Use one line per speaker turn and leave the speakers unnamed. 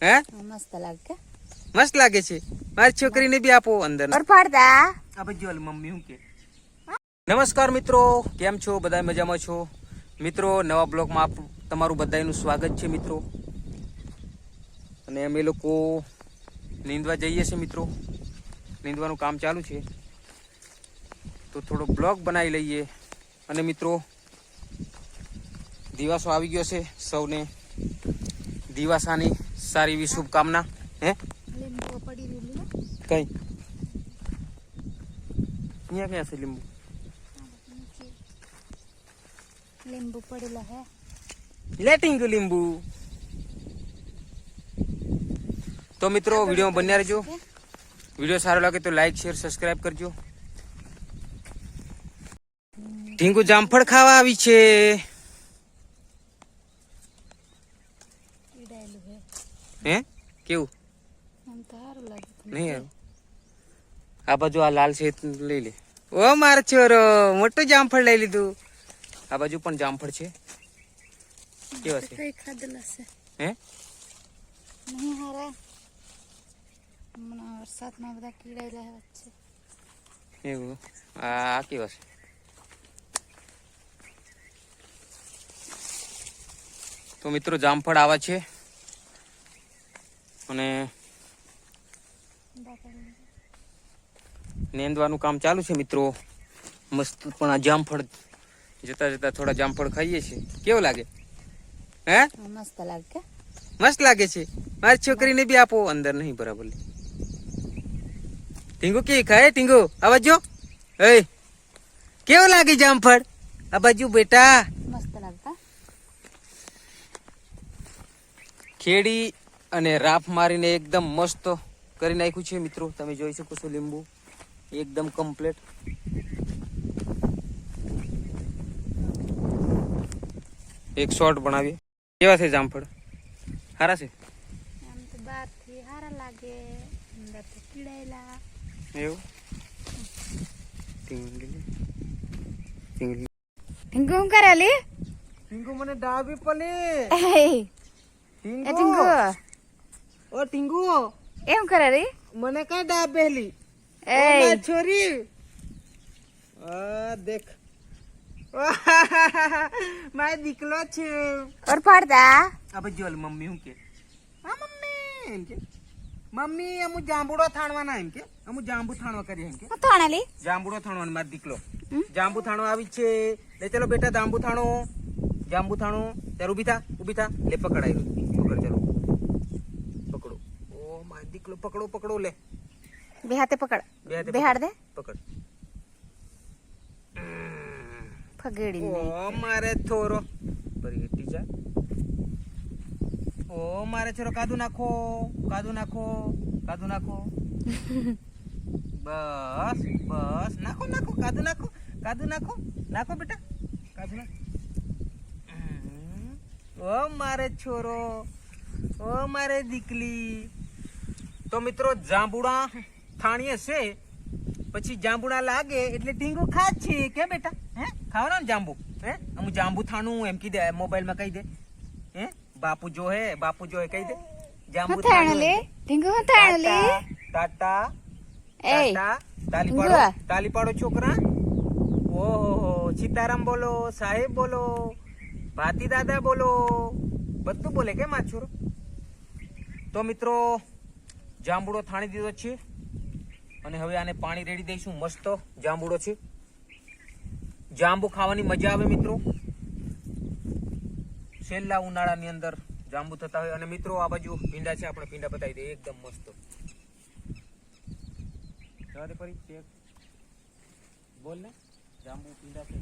હે
મસ્ત લાગે
મસ્ત લાગે છે. મારી છોકરીને બી આપો અંદર.
ફરફાડતા
આ બજ્જો મમ્મી હું કે. નમસ્કાર મિત્રો, કેમ છો? બધા મજામાં છો? મિત્રો, નવા બ્લોગમાં તમારું બધાનું સ્વાગત છે મિત્રો. અને અમે લોકો નીંદવા જઈએ છીએ મિત્રો. નીંદવાનું કામ ચાલુ છે તો થોડો બ્લોગ બનાવી લઈએ. અને મિત્રો, દિવાસો આવી ગયો છે. સૌને દિવાસાની સારી એવી શુભકામના. હે કઈ અહીંયા ક્યાં છે લીંબુ?
લીંબુ પડેલા હે.
લેટિંગ લીંબુ. તો મિત્રો, વિડીયોમાં બન્યા રહેજો. વિડીયો સારો લાગે તો લાઈક શેર સબસ્ક્રાઇબ કરજો. ઢીંગુ જામફળ ખાવા આવી છે. હે કેવું નહીં? આ બાજુ આ લાલ છે લઈ લે. ઓ મારો છોરો, મોટું જામફળ લઈ લીધું. આ બાજુ પણ જામફળ છે. કેવા છે? હે
નહીં હારા. હમણાં વરસાદમાં બધા કીડાયેલા છે.
એવું? આ કેવા છે? તો મિત્રો, જામફળ આવા છે. અને નેંદવાનું કામ ચાલુ છે મિત્રો. મસ્ત પણ આ જામફળ જતા જતા થોડા જામફળ ખાઈએ છીએ. કેવું લાગે? હે
મસ્ત લાગે
મસ્ત લાગે છે. મારી છોકરીને બી આપો અંદર. નહીં બરાબર. ટીંગુ કે ખાય? ટીંગુ આ બાજુ. એ કેવું લાગે જામફળ? આ બાજુ બેટા.
મસ્ત લાગતા.
ખેડી અને રાફ મારીને એકદમ મસ્ત કરી નાખ્યું છે મિત્રો. તમે જોઈ શકો છો લીંબુ એકદમ કમ્પ્લીટ. એક શોર્ટ બનાવીએ. કેવા છે જામફળ? સારા છે?
આમ તો બહારથી સારા લાગે, અંદરથી કીડાયેલા.
એવું?
ટીંગુ શું કરે લી?
ટીંગુ મને ડાબી પલે.
ટીંગુ
ઓ ટીંગુ
એમ કરે રી?
મને કઈ ડાબેલી?
એ
છોરી દેખ મારો દીકલો છે.
ફરફાડતા
આ બજ્જો મમ્મી હું કે. હા મમ્મી એમ કે. મમ્મી અમુ જાંબુડો થાણવાના એમ કે. અમુ જાંબુ થાણવા કરીએ એમ કે.
થાણા લી
જાંબુડો થાણવાનો મારો દીકલો. જાંબુ થાણો આવી છે. લે ચલો બેટા જાંબુ થાણો. જાંબુ થાણો. ત્યારે ઉભી થા, ઉભી થા. લે પકડાય. પકડ ચલો. પકડો. ઓ મારો દીકલો પકડો પકડો. લે
બે હાથે પકડ. બેહાડ દે.
પકડ.
ફગેડી
ઓ મારે થોરો પરી હેટી જા. ઓ મારે છોરો કાદુ નાખો, કાદુ નાખો, કાદુ નાખો. બસ બસ નાખો નાખો કાદુ નાખો, કાદુ નાખો. નાખો બેટા કાદુ નાખો. ઓ મારે છોરો, ઓ મારે દીકલી. તો મિત્રો, જાંબુડા થાણીએ છે પછી જાંબુડા લાગે એટલે ટીંગુ ખાજ છે કે બેટા? હે ખાવાનો ને જાંબુ? હે અમુ જાંબુ થાણું એમ કીધે. મોબાઈલ માં કહી દે. હે બાપુ જો હે, બાપુ જો હે કહી દે. જાંબુ થાણું લે.
ટીંગુ હું થાણ લે.
ટાટા
એ
ટાટા. તાલી પાડો, તાલી પાડો છોકરા. ઓહો સીતારામ બોલો, સાહેબ બોલો, ભાતી દાદા બોલો, બધું બોલે કે માર છોરો. તો મિત્રો, જાંબુડો થાણી દીધો છે. અને હવે આને પાણી રેડી દઈશું. મસ્ત જાંબુડો છે. જાંબુ ખાવાની મજા આવે મિત્રો. છેલ્લા ઉનાળાની અંદર જાંબુ થતા હોય. અને મિત્રો, આ બાજુ ભીંડા છે. આપણે ભીંડા બતાવી દઈએ એકદમ મસ્ત. બોલ ને જાંબુ ભીંડા છે.